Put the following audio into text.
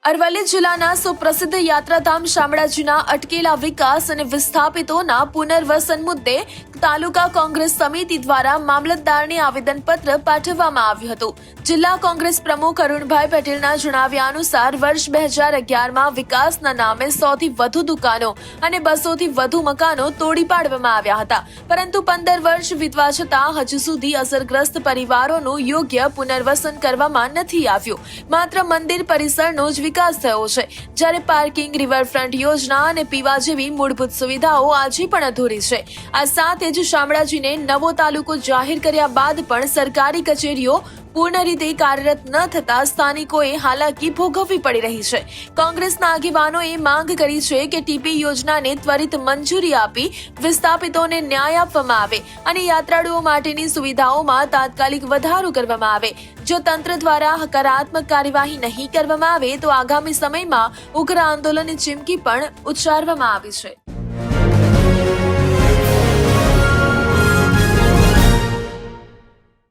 અરવલ્લી જિલ્લાના સુપ્રસિદ્ધ યાત્રાધામ શામળાજીના અટકેલા વિકાસ અને વિસ્થાપિતોના પુનર્વસન મુદ્દે તાલુકા કોંગ્રેસ સમિતિ દ્વારા મામલતદારને આવેદનપત્ર પાઠવવામાં આવ્યું હતું. જિલ્લા કોંગ્રેસ પ્રમુખ અરુણભાઈ પટેલના જણાવ્યા અનુસાર વર્ષ 2011માં વિકાસના નામે 100થી વધુ દુકાનો અને 200થી વધુ મકાનો તોડી પાડવામાં આવ્યા હતા, પરંતુ 15 વર્ષ વીતવા છતાં હજુ સુધી અસરગ્રસ્ત પરિવારોનું યોગ્ય પુનર્વસન કરવામાં નથી આવ્યું. માત્ર મંદિર પરિસરનો જ વિકાસ થયો છે, જ્યારે પાર્કિંગ, રિવરફ્રન્ટ યોજના અને પીવા જેવી મૂળભૂત સુવિધાઓ આજે પણ અધૂરી છે. આ સાથે જ શામળાજીને નવો તાલુકો જાહેર કર્યા બાદ પણ સરકારી કચેરીઓ પૂર્ણ રીતે કાર્યરત ન થતા સ્થાનિકોએ હાલાકી ભોગવવી પડી રહી છે. કોંગ્રેસના આગેવાનોએ માંગ કરી છે કે ટીપી યોજનાને ત્વરિત મંજૂરી આપી વિસ્થાપિતોને ન્યાય આપવામાં આવે અને યાત્રાળુઓ માટેની સુવિધાઓમાં તાત્કાલિક વધારો કરવામાં આવે. જો તંત્ર દ્વારા હકારાત્મક કાર્યવાહી નહીં કરવામાં આવે તો આગામી સમયમાં ઉગ્ર આંદોલનની ચીમકી પણ ઉચ્ચારવામાં આવી છે.